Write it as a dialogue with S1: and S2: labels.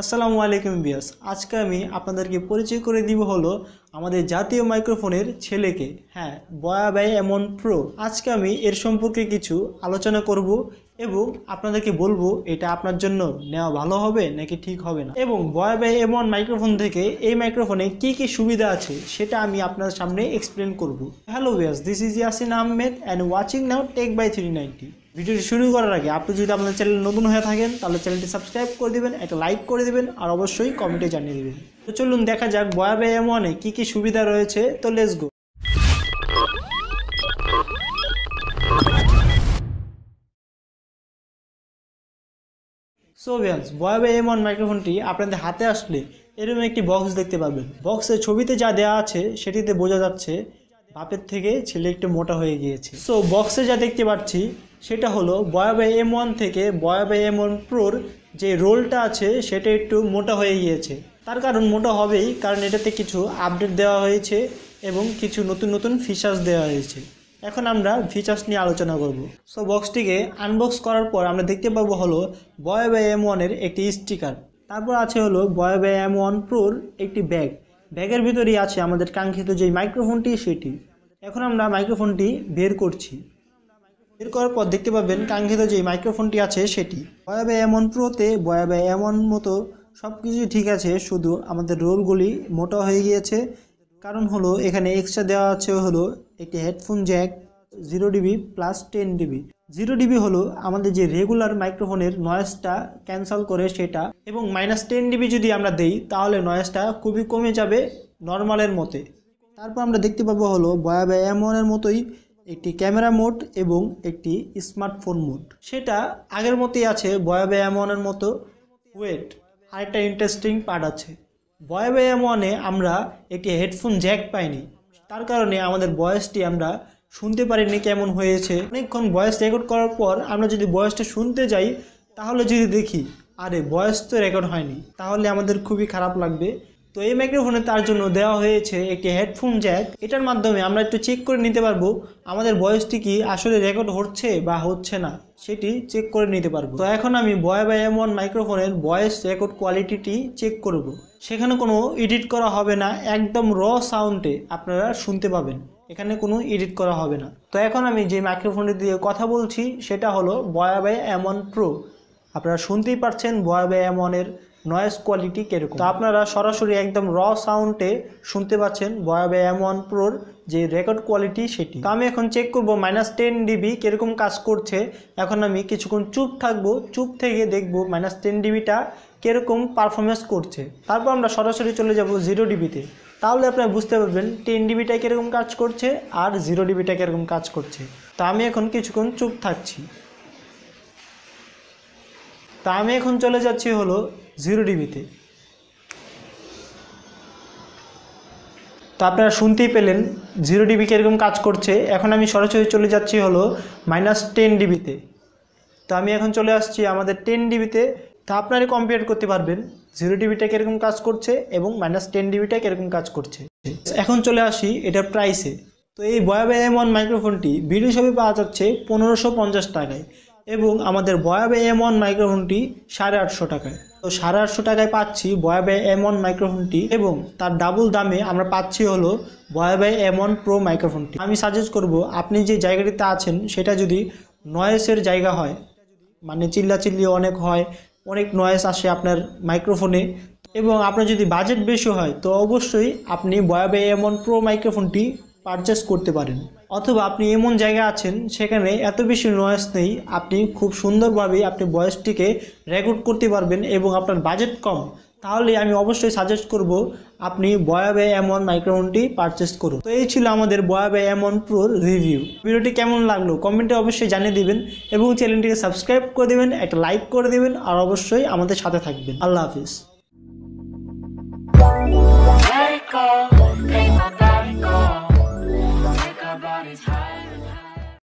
S1: আসসালামু আলাইকুম ভিউয়ার্স, আজকে আমি আপনাদেরকে পরিচয় করে দিব হলো আমাদের জাতীয় মাইক্রোফোনের ছেলেকে, হ্যাঁ বয়া বাই এমন প্রো। আজকে আমি এর সম্পর্কে কিছু আলোচনা করব এবং আপনাদেরকে বলবো এটা আপনার জন্য নেওয়া ভালো হবে নাকি ঠিক হবে না, এবং বয়া বাই এমন মাইক্রোফোন থেকে এই মাইক্রোফোনে কি কি সুবিধা আছে সেটা আমি আপনার সামনে এক্সপ্লেন করব। Hello viewers, this is Yasin Ahmed and watching now tech by 390। ভিডিওটি শুরু করার আগে আপনি যদি আপনার চ্যানেল নতুন হয়ে থাকেন তাহলে চ্যানেলটি সাবস্ক্রাইব করে দিবেন, একটা লাইক করে দিবেন আর অবশ্যই কমেন্টে জানিয়ে দিবেন। তো চলুন দেখা যাক বয়া বাই এমনে কি কি সুবিধা রয়েছে। তো let's go. So viewers, Boya by এমন মাইক্রোফোনটি আপনাদের হাতে আসলে এরকম একটি বক্স দেখতে পাবেন। বক্সের ছবিতে যা দেওয়া আছে সেটিতে বোঝা যাচ্ছে বাপের থেকে ছেলে একটু মোটা হয়ে গিয়েছে। সো বক্সে যা দেখতে পাচ্ছি সেটা হলো বয়া বাই M1 থেকে বয়া বাই M1 প্রোর যে রোলটা আছে সেটা একটু মোটা হয়ে গিয়েছে। তার কারণ মোটা হবেই, কারণ এটাতে কিছু আপডেট দেওয়া হয়েছে এবং কিছু নতুন নতুন ফিচার্স দেওয়া হয়েছে। এখন আমরা ফিচার্স নিয়ে আলোচনা করব। সো বক্সটিকে আনবক্স করার পর আমরা দেখতে পাবো হলো বয়া বাই M1-এর একটি স্টিকার, তারপর আছে হলো বয়া বাই M1 প্রোর একটি ব্যাগের ভিতরেই আছে আমাদের কাঙ্ক্ষিত যে মাইক্রোফোনটি সেটি। এখন আমরা মাইক্রোফোনটি বের করছি। বের করার পর দেখতে পাবেন কাঙ্ক্ষিত যে মাইক্রোফোনটি আছে সেটি। বয়া বাই M1 প্রোতে বয়া বাই M1 মতো সব কিছুই ঠিক আছে, শুধু আমাদের রোলগুলি মোটা হয়ে গিয়েছে। কারণ হলো এখানে এক্সট্রা দেওয়া আছে হলো একটি headphone Jack 0dB plus 10dB। 0dB হলো আমাদের যে রেগুলার মাইক্রোফোনের নয়েজটা ক্যান্সেল করে সেটা, এবং -10dB যদি আমরা দেই তাহলে নয়েজটা খুবই কমে যাবে নর্মালের মতে। তারপর আমরা দেখতে পাবো হলো বয়া বাই M1-এর মতোই একটি ক্যামেরা মোড এবং একটি স্মার্টফোন মোড, সেটা আগের মতোই আছে বয়া বাই M1-এর মতো। ওয়েট, আরেকটা ইন্টারেস্টিং পার্ট আছে। বয়া বাই M1-এ আমরা একটি হেডফোন জ্যাক পাইনি, তার কারণে আমাদের ভয়েসটি আমরা শুনতে পারিনি কেমন হয়েছে। অনেকক্ষণ ভয়েস রেকর্ড করার পর আমরা যদি ভয়েসটা শুনতে যাই তাহলে যদি দেখি আরে ভয়েস তো রেকর্ড হয়নি, তাহলে আমাদের খুবই খারাপ লাগবে। তো এই মাইক্রোফোনে তার জন্য দেওয়া হয়েছে একটি হেডফোন জ্যাক। এটার মাধ্যমে আমরা একটু চেক করে নিতে পারবো আমাদের ভয়েসটি কি আসলে রেকর্ড হচ্ছে বা হচ্ছে না, সেটি চেক করে নিতে পারবো। তো এখন আমি বয়া বাই M1 মাইক্রোফোনের ভয়েস রেকর্ড কোয়ালিটিটি চেক করব। সেখানে কোনো এডিট করা হবে না, একদম র সাউন্ডে আপনারা শুনতে পাবেন, এখানে কোনো এডিট করা হবে না। তো এখন আমি যে মাইক্রোফোনটি দিয়ে কথা বলছি সেটা হলো বয়া বাই M1 প্রো। আপনারা শুনতেই পারছেন বয়া বাই M1-এর নয়েজ কোয়ালিটি কীরকম। তো আপনারা সরাসরি একদম র সাউন্ডে শুনতে পাচ্ছেন বয়া বাই M1 প্রোর যে রেকর্ড কোয়ালিটি সেটি। তো আমি এখন চেক করব -10dB কীরকম কাজ করছে। এখন আমি কিছুক্ষণ চুপ থাকবো, চুপ থেকে দেখব -10dBটা কীরকম পারফরমেন্স করছে। তারপর আমরা সরাসরি চলে যাব 0dB-তে, তাহলে আপনারা বুঝতে পারবেন 10dBটা কীরকম কাজ করছে আর 0dBটা কীরকম কাজ করছে। তো আমি এখন কিছুক্ষণ চুপ থাকছি। তা আমি এখন চলে যাচ্ছি হলো 0dB-তে। তো আপনারা শুনতেই পেলেন 0dB কীরকম কাজ করছে। এখন আমি সরাসরি চলে যাচ্ছি হলো -10dB-তে। তো আমি এখন চলে আসছি আমাদের 10dB-তে। তা আপনারা কম্পেয়ার করতে পারবেন 0dB-টা কীরকম কাজ করছে এবং -10dB-টা কীরকম কাজ করছে। এখন চলে আসি এটার প্রাইসে। তো এই বয়া বাই M1 মাইক্রোফোনটি ভিডিও শপে পাওয়া যাচ্ছে 1550 টাকায় এবং আমাদের বয়া বাই M1 মাইক্রোফোনটি 850 টাকায়। তো 850 টাকায় পাচ্ছি বয়া বাই M1 মাইক্রোফোনটি, এবং তার ডাবল দামে আমরা পাচ্ছি হলো বয়া বাই M1 প্রো মাইক্রোফোনটি। আমি সাজেস্ট করব আপনি যে জায়গাটিতে আছেন সেটা যদি নয়েসের জায়গা হয়, মানে চিল্লাচিল্লি অনেক হয়, অনেক নয়েস আসে আপনার মাইক্রোফোনে, এবং আপনার যদি বাজেট বেশি হয় তো অবশ্যই আপনি বয়া বাই M1 প্রো মাইক্রোফোনটি পারচেস করতে পারেন। অথবা আপনি এমন জায়গা আছেন সেখানে এত বেশি নয়েজ নেই, আপনি খুব সুন্দরভাবে আপনি ভয়েসটিকে রেকর্ড করতে পারবেন এবং আপনার বাজেট কম, তাহলে আমি অবশ্যই সাজেস্ট করব আপনি বয়া বাই M1 মাইক্রোফোনটি পারচেস করুন। তো এই ছিল আমাদের বয়া বাই M1 প্রোর রিভিউ। ভিডিওটি কেমন লাগলো কমেন্টে অবশ্যই জানিয়ে দিবেন এবং চ্যানেলটিকে সাবস্ক্রাইব করে দেবেন, একটা লাইক করে দেবেন আর অবশ্যই আমাদের সাথে থাকবেন। আল্লাহ হাফিজ।